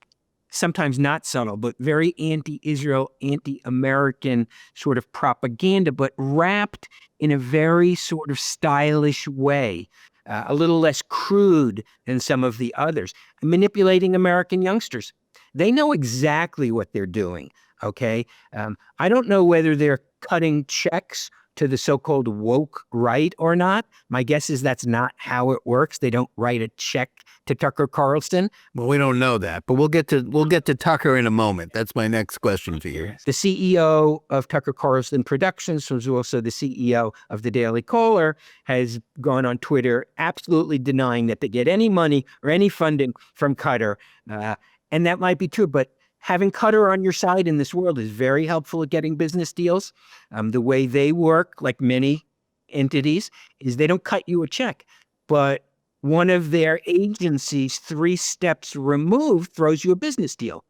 sometimes not subtle, but very anti-Israel, anti-American sort of propaganda, but wrapped in a very sort of stylish way, a little less crude than some of the others, manipulating American youngsters. They know exactly what they're doing, okay? I don't know whether they're cutting checks to the so-called woke right or not. My guess is that's not how it works. They don't write a check to Tucker Carlson. Well, we don't know that, but we'll get to Tucker in a moment. That's my next question for you. The CEO of Tucker Carlson Productions, who's also the CEO of the Daily Caller, has gone on Twitter absolutely denying that they get any money or any funding from Qatar. And that might be true, but having Qatar on your side in this world is very helpful at getting business deals. The way they work, like many entities, is they don't cut you a check, but one of their agencies 3 steps removed throws you a business deal.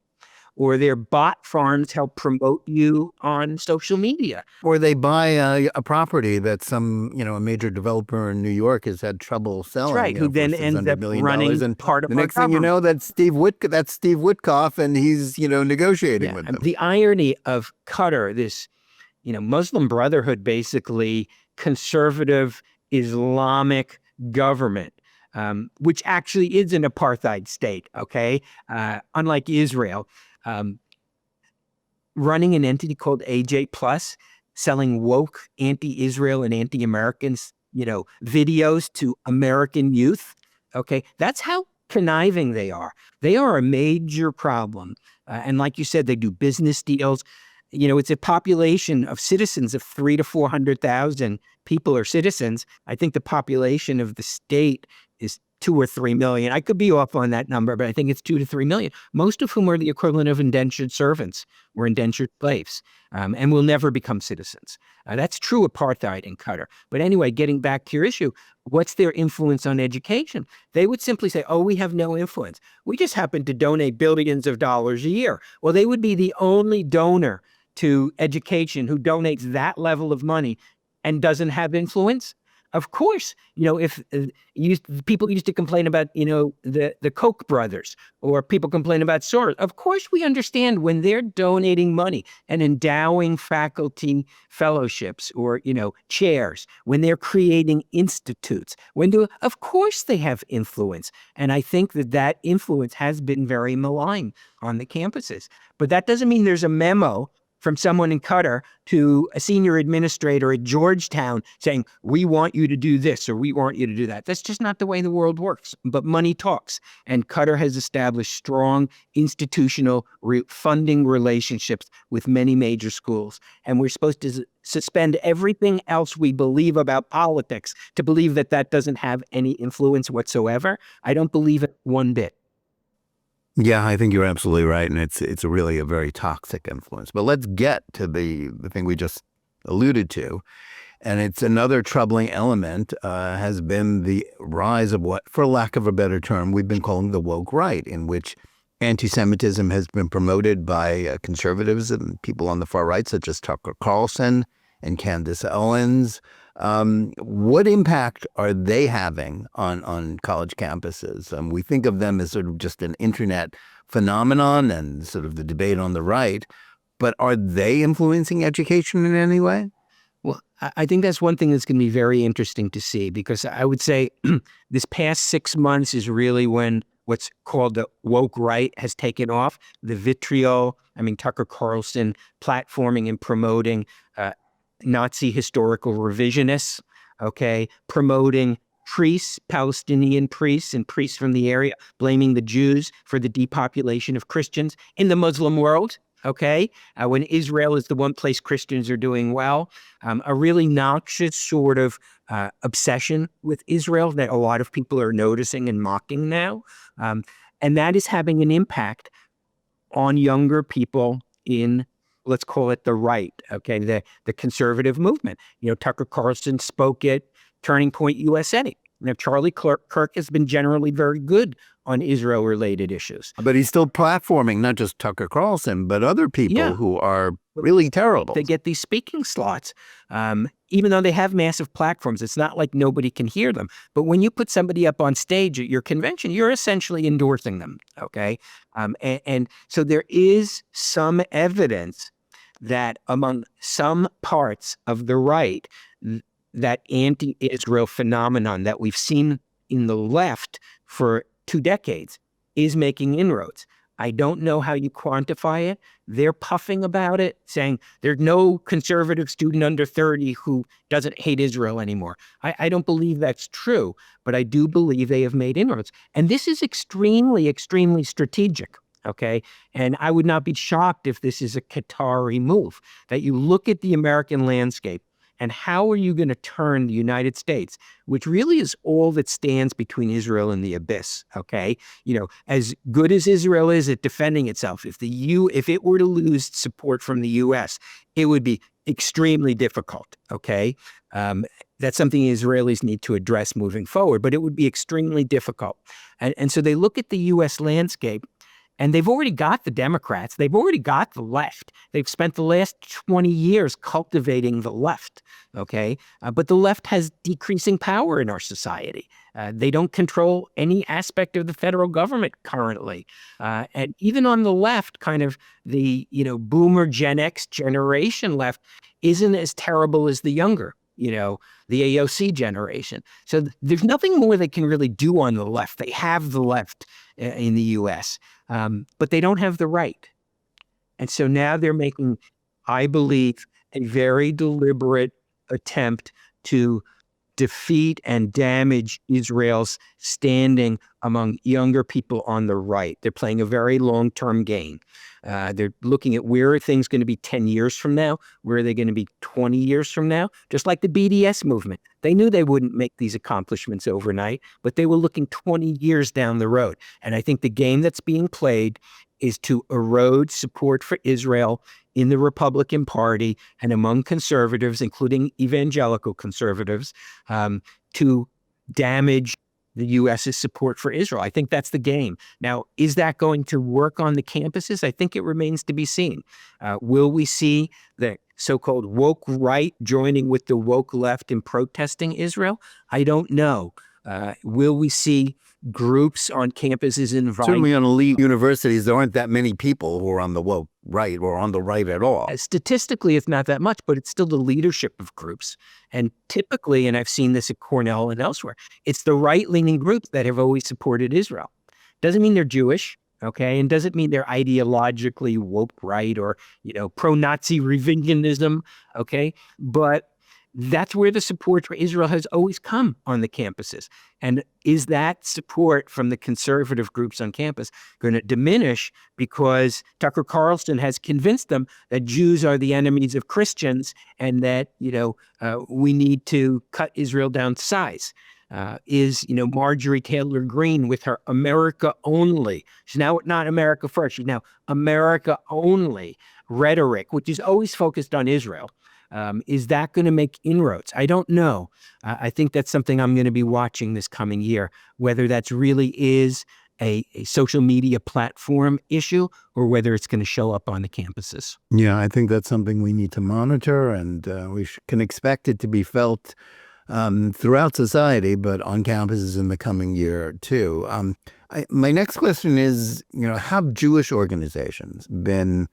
Or their bot farms help promote you on social media. Or they buy a property that some, a major developer in New York has had trouble selling. That's right, who then ends up running and part of the next thing you know, that's Steve Witkoff, and he's, negotiating with them. The irony of Qatar, this, Muslim Brotherhood, basically conservative Islamic government, which actually is an apartheid state, okay? Unlike Israel. Running an entity called AJ Plus, selling woke anti-Israel and anti-Americans, videos to American youth. Okay, that's how conniving they are. They are a major problem. And like you said, they do business deals. You know, it's a population of citizens of 300,000 to 400,000 people are citizens. I think the population of the state is 2 or 3 million. I could be off on that number, but I think it's 2 to 3 million, most of whom are the equivalent of indentured servants or indentured slaves, and will never become citizens. That's true apartheid in Qatar. But anyway, getting back to your issue, what's their influence on education? They would simply say, oh, we have no influence. We just happen to donate billions of dollars a year. Well, they would be the only donor to education who donates that level of money and doesn't have influence. Of course, you know, if people used to complain about, you know, the Koch brothers, or people complain about Soros. Of course, we understand when they're donating money and endowing faculty fellowships or, you know, chairs, when they're creating institutes, of course they have influence. And I think that influence has been very malign on the campuses. But that doesn't mean there's a memo from someone in Qatar to a senior administrator at Georgetown saying, we want you to do this or we want you to do that. That's just not the way the world works. But money talks. And Qatar has established strong institutional funding relationships with many major schools. And we're supposed to suspend everything else we believe about politics to believe that that doesn't have any influence whatsoever. I don't believe it one bit. Yeah, I think you're absolutely right, and it's really a very toxic influence. But let's get to the thing we just alluded to, and it's another troubling element has been the rise of what, for lack of a better term, we've been calling the woke right, in which anti-Semitism has been promoted by conservatives and people on the far right, such as Tucker Carlson and Candace Owens. What impact are they having on college campuses? We think of them as sort of just an internet phenomenon and sort of the debate on the right, but are they influencing education in any way? Well, I think that's one thing that's going to be very interesting to see, because I would say this past 6 months is really when what's called the woke right has taken off. The vitriol, Tucker Carlson platforming and promoting Nazi historical revisionists, promoting priests, Palestinian priests and priests from the area, blaming the Jews for the depopulation of Christians in the Muslim world, when Israel is the one place Christians are doing well. A really noxious sort of obsession with Israel that a lot of people are noticing and mocking now. And that is having an impact on younger people in, let's call it the right, the conservative movement. Tucker Carlson spoke at Turning Point USA. Charlie Kirk has been generally very good on Israel-related issues. But he's still platforming not just Tucker Carlson, but other people who are really terrible. They get these speaking slots. Even though they have massive platforms, it's not like nobody can hear them. But when you put somebody up on stage at your convention, you're essentially endorsing them, and so there is some evidence that among some parts of the right, that anti-Israel phenomenon that we've seen in the left for 2 decades is making inroads. I don't know how you quantify it. They're puffing about it, saying there's no conservative student under 30 who doesn't hate Israel anymore. I don't believe that's true, but I do believe they have made inroads. And this is extremely, extremely strategic. And I would not be shocked if this is a Qatari move, that you look at the American landscape and how are you going to turn the United States, which really is all that stands between Israel and the abyss, as good as Israel is at defending itself, if it were to lose support from the U.S., it would be extremely difficult, That's something Israelis need to address moving forward, but it would be extremely difficult. And so they look at the U.S. landscape, and they've already got the Democrats. They've already got the left. They've spent the last 20 years cultivating the left, But the left has decreasing power in our society. They don't control any aspect of the federal government currently. And even on the left, kind of the, boomer Gen X generation left isn't as terrible as the younger, the AOC generation. So there's nothing more they can really do on the left. They have the left in the U.S., but they don't have the right. And so now they're making, I believe, a very deliberate attempt to defeat and damage Israel's standing among younger people on the right. They're playing a very long-term game. They're looking at where are things going to be 10 years from now? Where are they going to be 20 years from now? Just like the BDS movement. They knew they wouldn't make these accomplishments overnight, but they were looking 20 years down the road. And I think the game that's being played is to erode support for Israel in the Republican Party and among conservatives, including evangelical conservatives, to damage the U.S.'s support for Israel. I think that's the game. Now, is that going to work on the campuses? I think it remains to be seen. Will we see the so-called woke right joining with the woke left in protesting Israel? I don't know. Will we see groups on campuses inviting? Certainly on elite universities, there aren't that many people who are on the woke right or on the right at all. Statistically, it's not that much, but it's still the leadership of groups. And typically, and I've seen this at Cornell and elsewhere, it's the right-leaning groups that have always supported Israel. Doesn't mean they're Jewish, okay? And doesn't mean they're ideologically woke right or, pro-Nazi revisionism, okay? But that's where the support for Israel has always come on the campuses. And is that support from the conservative groups on campus going to diminish because Tucker Carlson has convinced them that Jews are the enemies of Christians and that, we need to cut Israel down to size? Is Marjorie Taylor Greene with her America only. She's now not America first. She's now America only rhetoric, which is always focused on Israel. Is that going to make inroads? I don't know. I think that's something I'm going to be watching this coming year, whether that's really is a social media platform issue or whether it's going to show up on the campuses. Yeah, I think that's something we need to monitor, and we can expect it to be felt throughout society, but on campuses in the coming year too. My next question is, have Jewish organizations been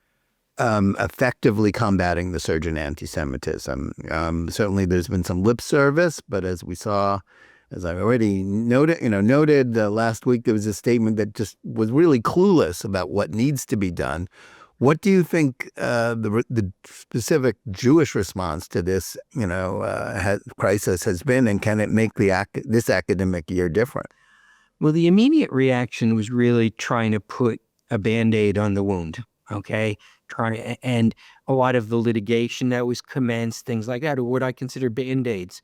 effectively combating the surge in anti-Semitism? Certainly there's been some lip service, but as we saw, as I already noted last week, there was a statement that just was really clueless about what needs to be done. What do you think the specific Jewish response to this, crisis has been, and can it make this academic year different? Well, the immediate reaction was really trying to put a Band-Aid on the wound. Okay, and a lot of the litigation that was commenced, things like that, are what I consider Band-Aids.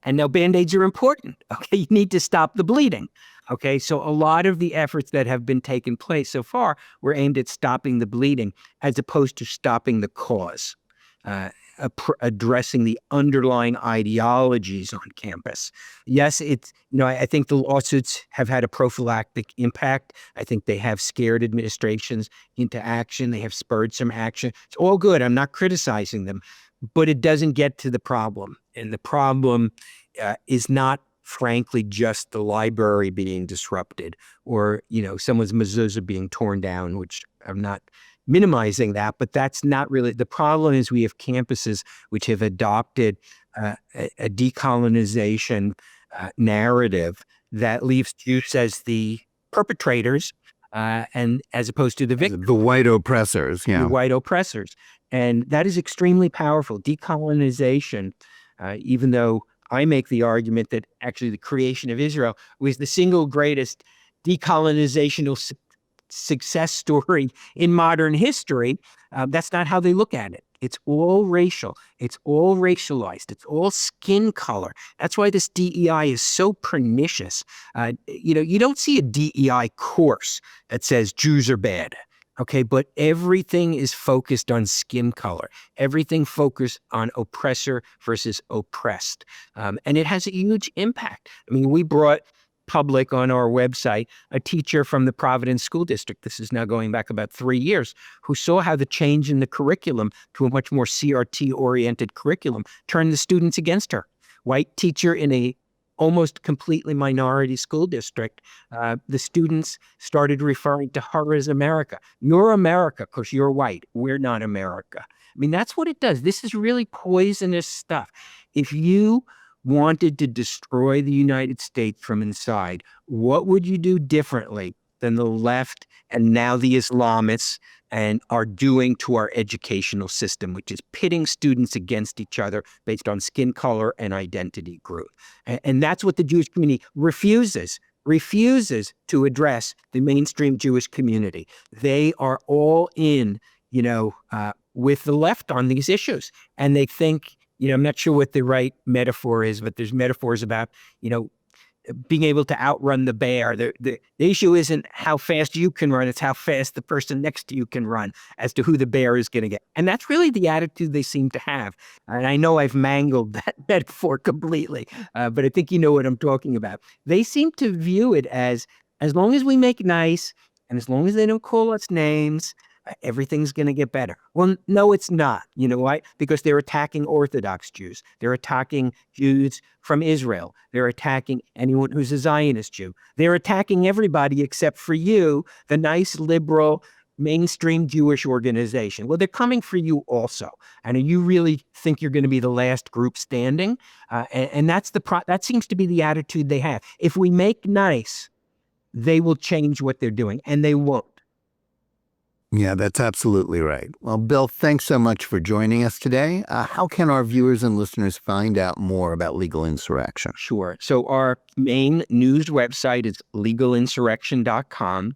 And now Band-Aids are important. Okay, you need to stop the bleeding. Okay, so a lot of the efforts that have been taking place so far were aimed at stopping the bleeding as opposed to stopping the cause, addressing the underlying ideologies on campus. Yes, I think the lawsuits have had a prophylactic impact. I think they have scared administrations into action. They have spurred some action. It's all good. I'm not criticizing them, but it doesn't get to the problem. And the problem is not, frankly, just the library being disrupted or, someone's mezuzah being torn down, which I'm not minimizing that, but that's not really the problem. Is we have campuses which have adopted a decolonization narrative that leaves Jews as the perpetrators and as opposed to the victims. The white oppressors, yeah. The white oppressors. And that is extremely powerful. Decolonization, even though I make the argument that actually the creation of Israel was the single greatest decolonizational success story in modern history, that's not how they look at it. It's all racial. It's all racialized. It's all skin color. That's why this DEI is so pernicious. You don't see a DEI course that says Jews are bad. Okay, but everything is focused on skin color. Everything focused on oppressor versus oppressed. And it has a huge impact. I mean, we brought public on our website a teacher from the Providence School District, this is now going back about 3 years, who saw how the change in the curriculum to a much more CRT-oriented curriculum turned the students against her. White teacher in a almost completely minority school district, the students started referring to her as America. You're America because you're white. We're not America. I mean, that's what it does. This is really poisonous stuff. If you wanted to destroy the United States from inside, what would you do differently than the left and now the Islamists and are doing to our educational system, which is pitting students against each other based on skin color and identity group. And that's what the Jewish community refuses to address the mainstream Jewish community. They are all in, with the left on these issues. And they think, I'm not sure what the right metaphor is, but there's metaphors about, being able to outrun the bear. The issue isn't how fast you can run, it's how fast the person next to you can run as to who the bear is going to get. And that's really the attitude they seem to have. And I know I've mangled that metaphor completely, but I think you know what I'm talking about. They seem to view it as long as we make nice and as long as they don't call us names, everything's going to get better. Well, no, it's not. You know why? Because they're attacking Orthodox Jews. They're attacking Jews from Israel. They're attacking anyone who's a Zionist Jew. They're attacking everybody except for you, the nice, liberal, mainstream Jewish organization. Well, they're coming for you also. And you really think you're going to be the last group standing? And that's that seems to be the attitude they have. If we make nice, they will change what they're doing, and they won't. Yeah, that's absolutely right. Well, Bill, thanks so much for joining us today. How can our viewers and listeners find out more about legal insurrection? Sure. So our main news website is legalinsurrection.com,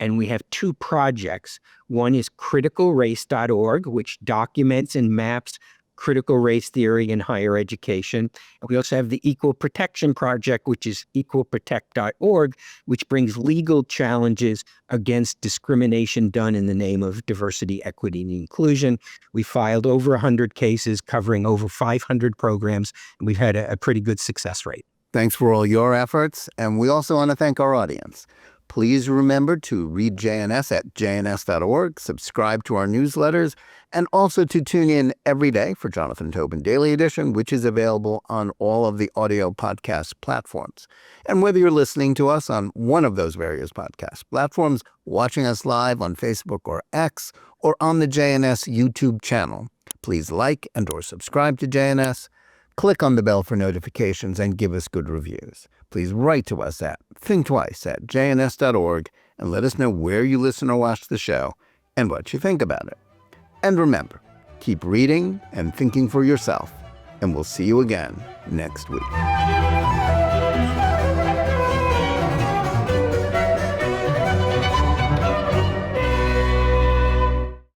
and we have two projects. One is criticalrace.org, which documents and maps critical race theory in higher education. And we also have the Equal Protection Project, which is equalprotect.org, which brings legal challenges against discrimination done in the name of diversity, equity, and inclusion. We filed over 100 cases covering over 500 programs, and we've had a pretty good success rate. Thanks for all your efforts, and we also want to thank our audience. Please remember to read JNS at jns.org, subscribe to our newsletters, and also to tune in every day for Jonathan Tobin Daily Edition, which is available on all of the audio podcast platforms. And whether you're listening to us on one of those various podcast platforms, watching us live on Facebook or X, or on the JNS YouTube channel, please like and or subscribe to JNS. Click on the bell for notifications and give us good reviews. Please write to us at thinktwice@jns.org and let us know where you listen or watch the show and what you think about it. And remember, keep reading and thinking for yourself, and we'll see you again next week.